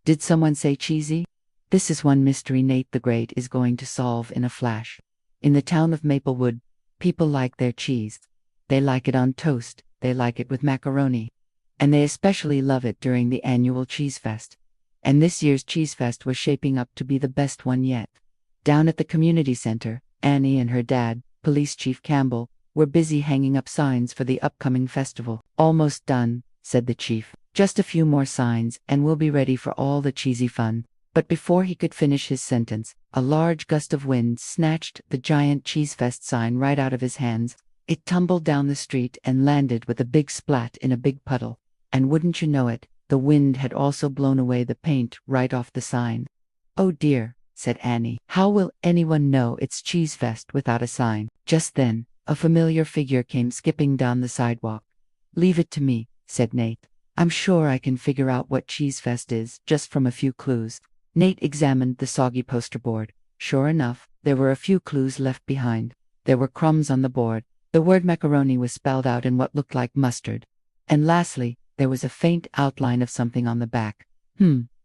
Did someone say cheesy? This is one mystery Nate the Great is going to solve in a flash. In the town of Maplewood, people like their cheese. They like it on toast, they like it with macaroni. And they especially love it during the annual Cheese Fest. And this year's Cheese Fest was shaping up to be the best one yet. Down at the community center, Annie and her dad, Police Chief Campbell, were busy hanging up signs for the upcoming festival. Almost done, said the chief. Just a few more signs and we'll be ready for all the cheesy fun. But before he could finish his sentence, a large gust of wind snatched the giant Cheese Fest sign right out of his hands. It tumbled down the street and landed with a big splat in a big puddle. And wouldn't you know it, the wind had also blown away the paint right off the sign. Oh dear, said Annie. How will anyone know it's Cheese Fest without a sign? Just then, a familiar figure came skipping down the sidewalk. Leave it to me, said Nate. I'm sure I can figure out what Cheese Fest is just from a few clues. Nate examined the soggy poster board. Sure enough, there were a few clues left behind. There were crumbs on the board. The word macaroni was spelled out in what looked like mustard. And lastly, there was a faint outline of something on the back.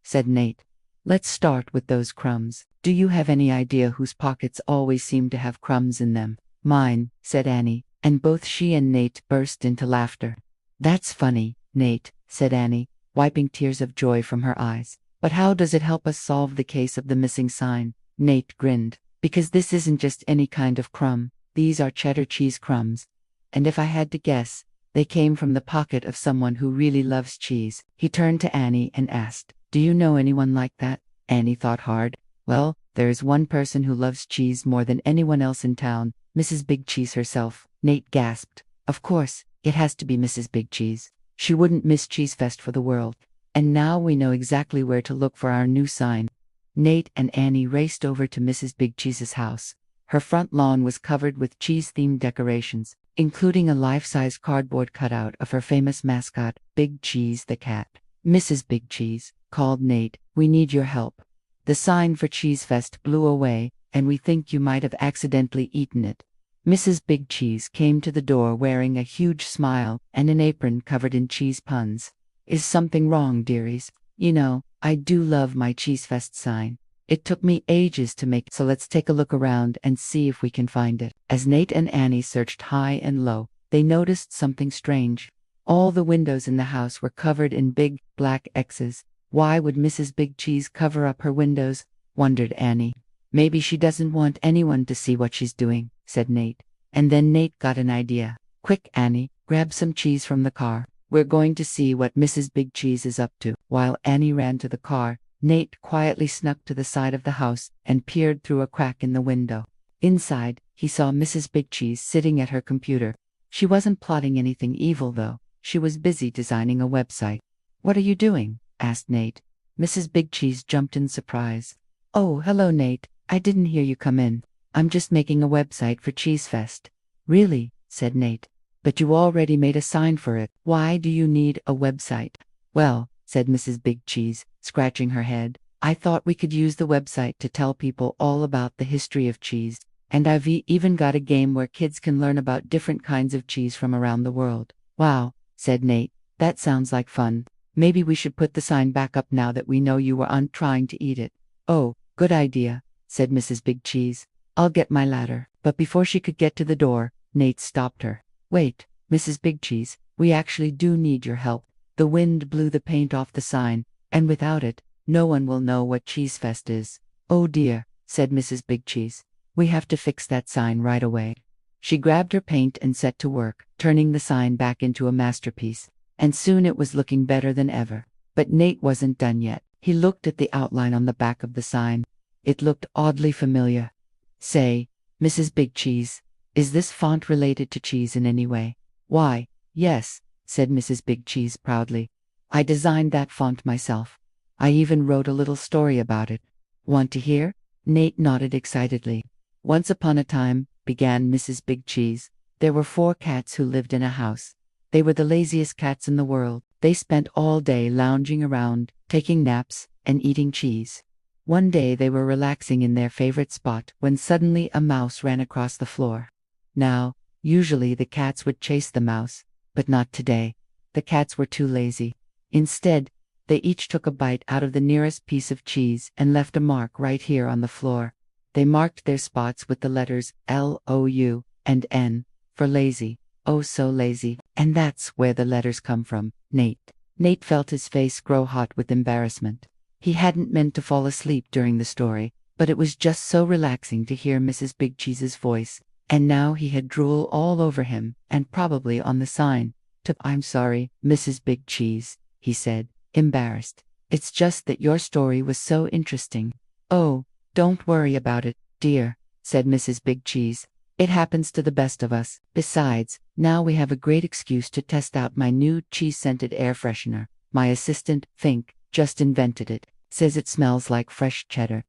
Said Nate. Let's start with those crumbs. Do you have any idea whose pockets always seem to have crumbs in them? Mine, said Annie, and both she and Nate burst into laughter. That's funny, Nate, said Annie, wiping tears of joy from her eyes. But how does it help us solve the case of the missing sign? Nate grinned. Because this isn't just any kind of crumb. These are cheddar cheese crumbs. And if I had to guess, they came from the pocket of someone who really loves cheese. He turned to Annie and asked, do you know anyone like that? Annie thought hard. Well, there is one person who loves cheese more than anyone else in town, Mrs. Big Cheese herself. Nate gasped. Of course, it has to be Mrs. Big Cheese. She wouldn't miss Cheese Fest for the world. And now we know exactly where to look for our new sign. Nate and Annie raced over to Mrs. Big Cheese's house. Her front lawn was covered with cheese-themed decorations, including a life-size cardboard cutout of her famous mascot, Big Cheese the cat. Mrs. Big Cheese, called Nate, we need your help. The sign for Cheese Fest blew away, and we think you might have accidentally eaten it. Mrs. Big Cheese came to the door wearing a huge smile and an apron covered in cheese puns. Is something wrong, dearies? You know, I do love my Cheese Fest sign. It took me ages to make, so let's take a look around and see if we can find it. As Nate and Annie searched high and low, they noticed something strange. All the windows in the house were covered in big, black X's. Why would Mrs. Big Cheese cover up her windows? Wondered Annie. Maybe she doesn't want anyone to see what she's doing, said Nate. And then Nate got an idea. Quick, Annie, grab some cheese from the car. We're going to see what Mrs. Big Cheese is up to. While Annie ran to the car, Nate quietly snuck to the side of the house and peered through a crack in the window. Inside, he saw Mrs. Big Cheese sitting at her computer. She wasn't plotting anything evil, though. She was busy designing a website. What are you doing? Asked Nate. Mrs. Big Cheese jumped in surprise. Oh, hello, Nate. I didn't hear you come in. I'm just making a website for Cheese Fest. Really? Said Nate. But you already made a sign for it. Why do you need a website? Well, said Mrs. Big Cheese, scratching her head, I thought we could use the website to tell people all about the history of cheese. And I've even got a game where kids can learn about different kinds of cheese from around the world. Wow, said Nate. That sounds like fun. Maybe we should put the sign back up now that we know you were on trying to eat it. Oh, good idea, said Mrs. Big Cheese. I'll get my ladder. But before she could get to the door, Nate stopped her. Wait, Mrs. Big Cheese, we actually do need your help. The wind blew the paint off the sign, and without it, no one will know what Cheese Fest is. Oh dear, said Mrs. Big Cheese. We have to fix that sign right away. She grabbed her paint and set to work, turning the sign back into a masterpiece. And soon it was looking better than ever. But Nate wasn't done yet. He looked at the outline on the back of the sign. It looked oddly familiar. Say, Mrs. Big Cheese, is this font related to cheese in any way? Why, yes, said Mrs. Big Cheese proudly. I designed that font myself. I even wrote a little story about it. Want to hear? Nate nodded excitedly. Once upon a time, began Mrs. Big Cheese, there were 4 cats who lived in a house. They were the laziest cats in the world. They spent all day lounging around, taking naps, and eating cheese. One day they were relaxing in their favorite spot when suddenly a mouse ran across the floor. Now, usually the cats would chase the mouse, but not today. The cats were too lazy. Instead, They each took a bite out of the nearest piece of cheese and left a mark right here on the floor. They marked their spots with the letters L-O-U and N for lazy. Oh, so lazy. And that's where the letters come from, Nate. Nate felt his face grow hot with embarrassment. He hadn't meant to fall asleep during the story, but it was just so relaxing to hear Mrs. Big Cheese's voice, and now he had drool all over him, and probably on the sign. I'm sorry, Mrs. Big Cheese, he said, embarrassed. It's just that your story was so interesting. Oh, don't worry about it, dear, said Mrs. Big Cheese. It happens to the best of us. Besides, now we have a great excuse to test out my new cheese-scented air freshener. My assistant, Fink, just invented it. Says it smells like fresh cheddar.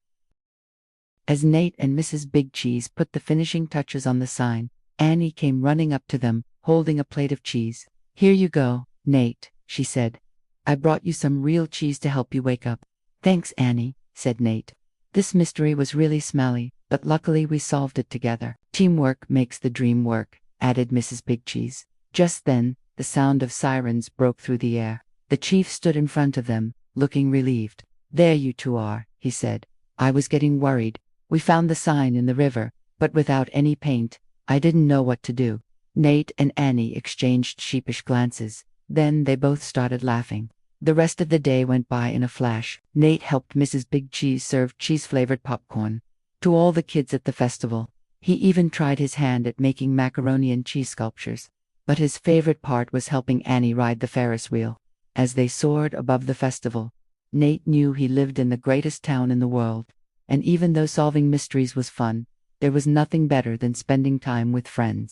As Nate and Mrs. Big Cheese put the finishing touches on the sign, Annie came running up to them, holding a plate of cheese. Here you go, Nate, she said. I brought you some real cheese to help you wake up. Thanks, Annie, said Nate. This mystery was really smelly, but luckily we solved it together. Teamwork makes the dream work, added Mrs. Big Cheese. Just then, the sound of sirens broke through the air. The chief stood in front of them, looking relieved. There you two are, he said. I was getting worried. We found the sign in the river, but without any paint, I didn't know what to do. Nate and Annie exchanged sheepish glances. Then they both started laughing. The rest of the day went by in a flash. Nate helped Mrs. Big Cheese serve cheese-flavored popcorn to all the kids at the festival. He even tried his hand at making macaroni and cheese sculptures. But his favorite part was helping Annie ride the Ferris wheel. As they soared above the festival, Nate knew he lived in the greatest town in the world. And even though solving mysteries was fun, there was nothing better than spending time with friends.